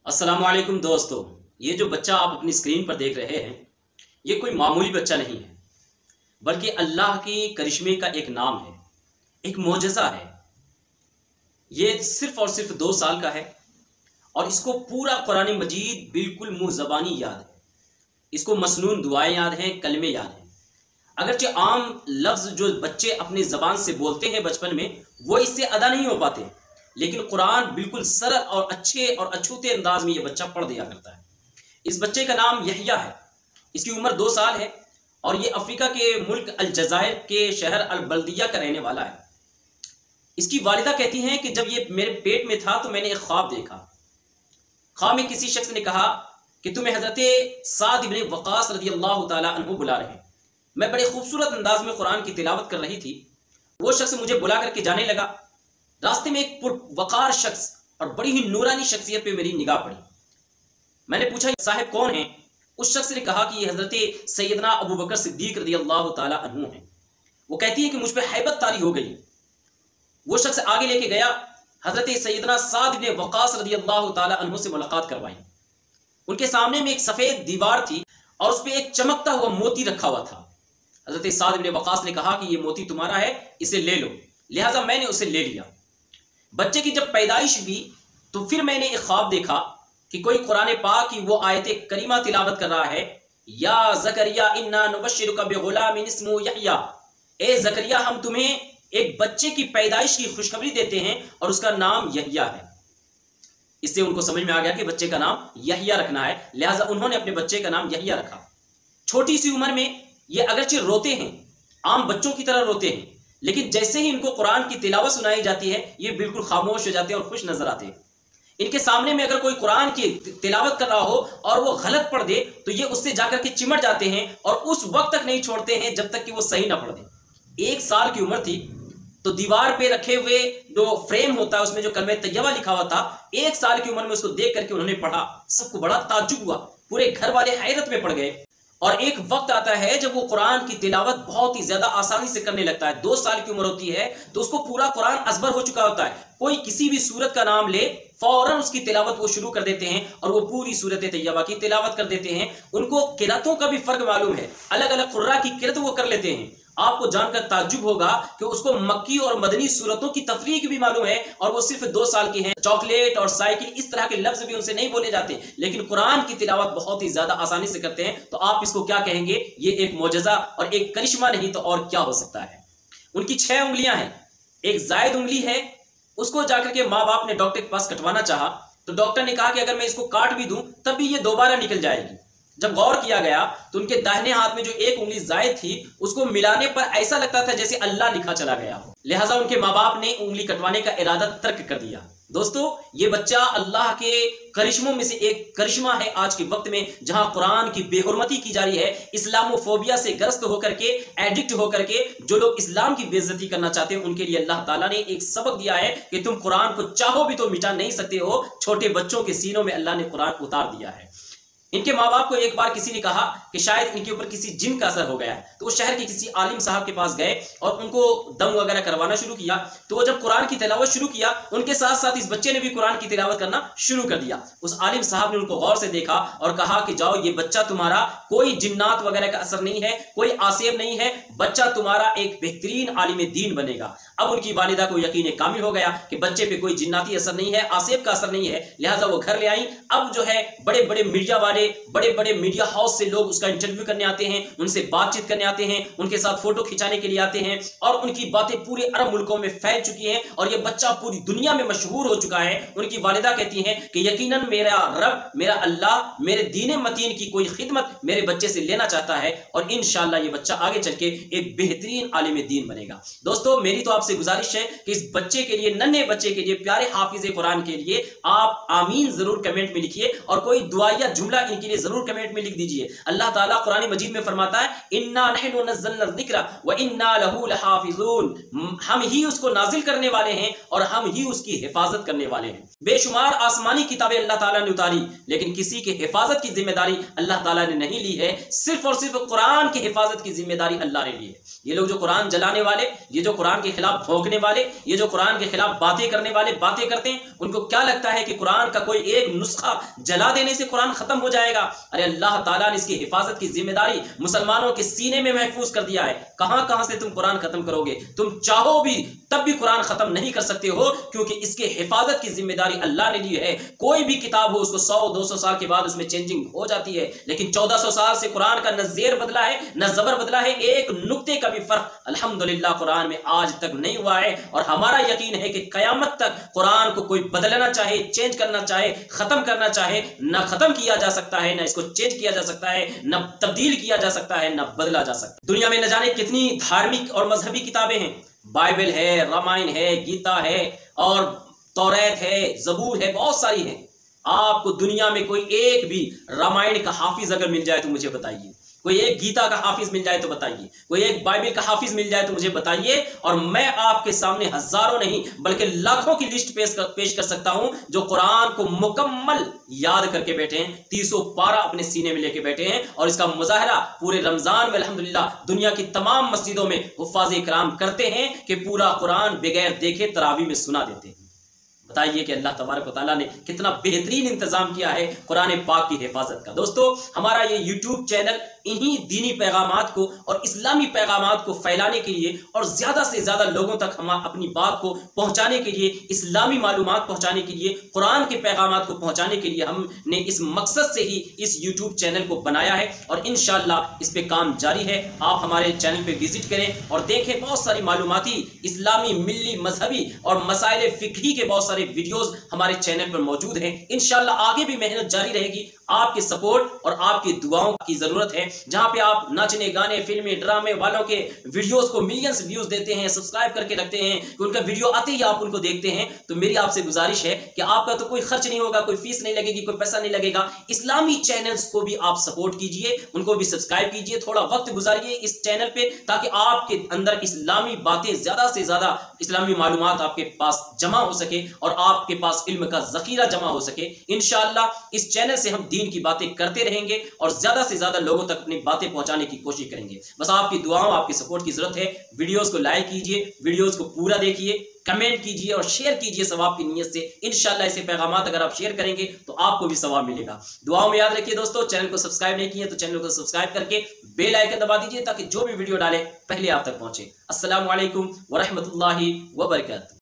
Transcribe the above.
अस्सलामुअलैकुम दोस्तों, ये जो बच्चा आप अपनी स्क्रीन पर देख रहे हैं, ये कोई मामूली बच्चा नहीं है, बल्कि अल्लाह की करिश्मे का एक नाम है, एक मोजज़ा है। ये सिर्फ़ और सिर्फ 2 साल का है और इसको पूरा कुरान मजीद बिल्कुल मुँह ज़बानी याद है। इसको मसनून दुआएँ याद हैं, कलमे याद हैं। अगरचे आम लफ्ज़ जो बच्चे अपनी ज़बान से बोलते हैं बचपन में, वो इससे अदा नहीं हो पाते, लेकिन कुरान बिल्कुल सरल और अच्छे और अछूते अंदाज में ये बच्चा पढ़ दिया करता है। इस बच्चे का नाम यहया है। इसकी उम्र 2 साल है और ये अफ्रीका के मुल्क अलजायर के शहर अल-बल्दिया का रहने वाला है। इसकी वालिदा कहती हैं कि जब ये मेरे पेट में था तो मैंने एक ख्वाब देखा। ख्वाब में किसी शख्स ने कहा कि तुम्हें हज़रत साद इब्न वक़ास रज़ियल्लाहु ताला अन्हु बुला रहे हैं। मैं बड़े खूबसूरत अंदाज में कुरान की तिलावत कर रही थी। वो शख्स मुझे बुला करके जाने लगा। रास्ते में एक पुरवकार शख्स और बड़ी ही नूरानी शख्सियत पे मेरी निगाह पड़ी। मैंने पूछा, साहब कौन है? उस शख्स ने कहा कि ये हज़रत सैयदना अबू बकर सिद्दीक़ रज़ियल्लाहु ताला अन्हु हैं। वो कहती है कि मुझ पर हैबत तारी हो गई। वो शख्स आगे लेके गया, हज़रत सैयदना साद इब्न वक़ास रज़ियल्लाहु ताला अन्हु से मुलाकात करवाई। उनके सामने में एक सफ़ेद दीवार थी और उस पर एक चमकता हुआ मोती रखा हुआ था। हज़रत साद इब्न वक़ास ने कहा कि ये मोती तुम्हारा है, इसे ले लो। लिहाजा मैंने उसे ले लिया। बच्चे की जब पैदाइश हुई तो फिर मैंने एक ख्वाब देखा कि कोई कुरान पाक की वो आयत करीमा तिलावत कर रहा है, या ज़करिया इन्ना नुबश्शिरुका बिग़ुलामिन इस्मुहु यहया। ए ज़करिया, हम तुम्हें एक बच्चे की पैदाइश की खुशखबरी देते हैं और उसका नाम यहया है। इससे उनको समझ में आ गया कि बच्चे का नाम यहया रखना है, लिहाजा उन्होंने अपने बच्चे का नाम यहया रखा। छोटी सी उम्र में ये अगरचे रोते हैं, आम बच्चों की तरह रोते हैं, लेकिन जैसे ही इनको कुरान की तिलावत सुनाई जाती है ये बिल्कुल खामोश हो जाते हैं और खुश नजर आते हैं। इनके सामने में अगर कोई कुरान की तिलावत कर रहा हो और वो गलत पढ़ दे तो ये उससे जाकर के चिमट जाते हैं और उस वक्त तक नहीं छोड़ते हैं जब तक कि वो सही ना पढ़ दे। 1 साल की उम्र थी तो दीवार पे रखे हुए जो फ्रेम होता है उसमें जो कलमे तैयबा लिखा हुआ था, 1 साल की उम्र में उसको देख करके उन्होंने पढ़ा। सबको बड़ा ताज्जुब हुआ, पूरे घर वाले हैरत में पड़ गए। और एक वक्त आता है जब वो कुरान की तिलावत बहुत ही ज्यादा आसानी से करने लगता है। 2 साल की उम्र होती है तो उसको पूरा कुरान अज़बर हो चुका होता है। कोई किसी भी सूरत का नाम ले, फौरन उसकी तिलावत वो शुरू कर देते हैं और वो पूरी सूरत तैयबा की तिलावत कर देते हैं। उनको किरतों का भी फर्क मालूम है, अलग अलग कुर्रा की किरत वो कर लेते हैं। आपको जानकर ताज्जुब होगा कि उसको मक्की और मदनी सूरतों की तफरीक भी मालूम है और वो सिर्फ 2 साल की हैं। चॉकलेट और साइकिल इस तरह के लफ्ज भी उनसे नहीं बोले जाते, लेकिन कुरान की तिलावत बहुत ही ज्यादा आसानी से करते हैं। तो आप इसको क्या कहेंगे? ये एक मोजज़ा और एक करिश्मा नहीं तो और क्या हो सकता है। उनकी 6 उंगलियां हैं, एक जायद उंगली है। उसको जाकर के माँ बाप ने डॉक्टर के पास कटवाना चाहा तो डॉक्टर ने कहा कि अगर मैं इसको काट भी दूं तब भी ये दोबारा निकल जाएगी। जब गौर किया गया तो उनके दाहिने हाथ में जो एक उंगली जायद थी उसको मिलाने पर ऐसा लगता था जैसे अल्लाह लिखा चला गया हो। लिहाजा उनके माँ बाप ने उंगली कटवाने का इरादा तर्क कर दिया। दोस्तों, ये बच्चा अल्लाह के करिश्मों में से एक करिश्मा है आज के वक्त में, जहां कुरान की बेहुरमती की जा रही है। इस्लामोफोबिया से ग्रस्त होकर के, एडिक्ट होकर के जो लोग इस्लाम की बेइज्जती करना चाहते हैं उनके लिए अल्लाह ताला ने एक सबक दिया है कि तुम कुरान को चाहो भी तो मिटा नहीं सकते हो। छोटे बच्चों के सीनों में अल्लाह ने कुरान उतार दिया है। इनके माँ बाप को एक बार किसी ने कहा कि शायद इनके ऊपर किसी जिन का असर हो गया है, तो वो शहर के किसी आलिम साहब के पास गए और उनको दम वगैरह करवाना शुरू किया। तो वो जब कुरान की तिलावत शुरू किया, उनके साथ साथ इस बच्चे ने भी कुरान की तिलावत करना शुरू कर दिया। उस आलिम साहब ने उनको गौर से देखा और कहा कि जाओ, ये बच्चा तुम्हारा कोई जिन्नात वगैरह का असर नहीं है, कोई आसेब नहीं है, बच्चा तुम्हारा एक बेहतरीन आलिम दीन बनेगा। अब उनकी वालिदा को यकीन कामिल हो गया कि बच्चे पे कोई जिन्नाती असर नहीं है, आसेब का असर नहीं है। लिहाजा वो घर ले आई। अब जो है बड़े बड़े मीडिया वाले, बड़े बड़े मीडिया हाउस से लोग उसका इंटरव्यू करने आते हैं, उनसे बातचीत करने आते हैं, उनके साथ फोटो खिंचाने के लिए आते हैं और उनकी बातें पूरे अरब मुल्कों में फैल चुकी हैं और ये बच्चा पूरी दुनिया में मशहूर हो चुका है। उनकी वालिदा कहती हैं कि यकीनन मेरा रब, मेरा अल्लाह मेरे दीन मतीन की कोई खिदमत मेरे बच्चे से लेना चाहता है और इंशाअल्लाह ये बच्चा आगे चल के एक बेहतरीन आलिम दीन बनेगा। दोस्तों, मेरी तो आपसे गुजारिश है कि इस बच्चे के लिए, नन्हे बच्चे के लिए, प्यारे हाफिज कुरान के लिए आप आमीन जरूर कमेंट में लिखिए और कोई दुआ या जुमला इनके लिए जरूर कमेंट में लिख दीजिए। अल्लाह ताला कुरान मजीद में फरमाता है, इन्ना नहनु नज़्ज़लना ज़िक्रा व इन्ना लहू लहाफ़िज़ून। हम ही उसको नाजिल करने वाले हैं और हम ही उसकी हिफाजत करने वाले हैं। बेशुमार आसमानी किताबें अल्लाह ताला ने उतारी, लेकिन किसी की हिफाजत की जिम्मेदारी अल्लाह ताला ने नहीं ली है। सिर्फ और सिर्फ कुरान की हिफाजत की जिम्मेदारी अल्लाह ने ली है। ये लोग जो कुरान जलाने वाले, ये जो कुरान के खिलाफ खिलाफ भौंकने वाले, ये जो कुरान के खिलाफ बातें करने वाले बातें करते हैं, उनको क्या लगता है कि कुरान का कोई एक नुस्खा जला देने से कुरान खत्म हो जाएगा? अरे अल्लाह ताला ने इसकी हिफाजत की जिम्मेदारी मुसलमानों के सीने में महफूज कर दिया है। कहां कहां से तुम कुरान खत्म करोगे? तुम चाहो भी तब भी कुरान खत्म नहीं कर सकते हो, क्योंकि इसके हिफाजत की जिम्मेदारी अल्लाह ने ली है। कोई भी किताब हो, उसको 100-200 साल के बाद उसमें चेंजिंग हो जाती है, लेकिन 1400 साल से कुरान का न जेर बदला है न जबर बदला है, एक नुक्ते का भी फर्क अल्हम्दुलिल्लाह कुरान में आज तक नहीं हुआ है। और हमारा यकीन है कि कयामत तक कुरान को कोई बदलना चाहे, चेंज करना चाहे, खत्म करना चाहे, न खत्म किया जा सकता है, न इसको चेंज किया जा सकता है, न तब्दील किया जा सकता है, न बदला जा सकता है। दुनिया में न जाने कितनी धार्मिक और मजहबी किताबें हैं, बाइबल है, रामायण है, गीता है और तौरात है, जबूर है, बहुत सारी है। आपको दुनिया में कोई एक भी रामायण का हाफिज अगर मिल जाए तो मुझे बताइए, कोई एक गीता का हाफिज मिल जाए तो बताइए, कोई एक बाइबल का हाफिज मिल जाए तो मुझे बताइए, और मैं आपके सामने हजारों नहीं बल्कि लाखों की लिस्ट पेश कर सकता हूं जो कुरान को मुकम्मल याद करके बैठे हैं, 300 पारा अपने सीने में लेके बैठे हैं, और इसका मुजाहरा पूरे रमजान में अल्हम्दुलिल्लाह दुनिया की तमाम मस्जिदों में हुफ्फाज़ इकराम करते हैं कि पूरा कुरान बगैर देखे तरावी में सुना देते हैं। बताइए कि अल्लाह तबारक व तआला ने कितना बेहतरीन इंतजाम किया है कुरान पाक की हिफाजत का। दोस्तों, हमारा ये यूट्यूब चैनल इन्हीं दीनी पैगामात को और इस्लामी पैगामात को फैलाने के लिए और ज़्यादा से ज़्यादा लोगों तक हम अपनी बात को पहुँचाने के लिए, इस्लामी मालूमात पहुँचाने के लिए, कुरान के पैगामात को पहुँचाने के लिए हमने इस मकसद से ही इस यूट्यूब चैनल को बनाया है, और इंशाअल्लाह इस पर काम जारी है। आप हमारे चैनल पर विजिट करें और देखें, बहुत सारी मालूमाती इस्लामी, मिल्ली, मजहबी और मसाइल फ़िक़ही के बहुत सारे वीडियोस हमारे चैनल पर मौजूद हैं। इंशाअल्लाह आगे भी मेहनत जारी रहेगी। आपके सपोर्ट और आपकी दुआओं की जरूरत है। जहां पे आप नाचने, गाने, फिल्में, ड्रामे वालों के वीडियोस को मिलियंस व्यूज देते हैं, सब्सक्राइब करके रखते हैं कि उनका वीडियो आते ही आप उनको देखते हैं, तो मेरी आपसे गुजारिश है कि आपका तो कोई खर्च नहीं होगा, कोई फीस नहीं लगेगी, कोई पैसा नहीं लगेगा। इस्लामी चैनल्स को भी आप सपोर्ट कीजिए, उनको भी सब्सक्राइब कीजिए, थोड़ा वक्त गुजारिए इस चैनल पे, ताकि आपके अंदर इस्लामी बातें, ज्यादा से ज्यादा इस्लामी मालूमात आपके पास जमा हो सके और आपके पास इल्म का जखीरा जमा हो सके। इंशाअल्लाह इस चैनल से हम दीन की बातें करते रहेंगे और ज्यादा से ज्यादा लोगों तक अपनी बातें पहुंचाने की कोशिश करेंगे। बस आपकी दुआओं, आपकी सपोर्ट की जरूरत है। वीडियोस को लाइक कीजिए, वीडियोस को पूरा देखिए, कमेंट कीजिए और शेयर कीजिए सवाब की नीयत से। इंशाअल्लाह ऐसे पैगामात अगर आप शेयर करेंगे तो आपको भी सवाब मिलेगा। दुआओं में याद रखिए दोस्तों, चैनल को सब्सक्राइब नहीं किए तो चैनल को सब्सक्राइब करके बेल आइकन दबा दीजिए, ताकि जो भी वीडियो डाले पहले आप तक पहुंचे। अस्सलामु अलैकुम व रहमतुल्लाहि व बरकातहू।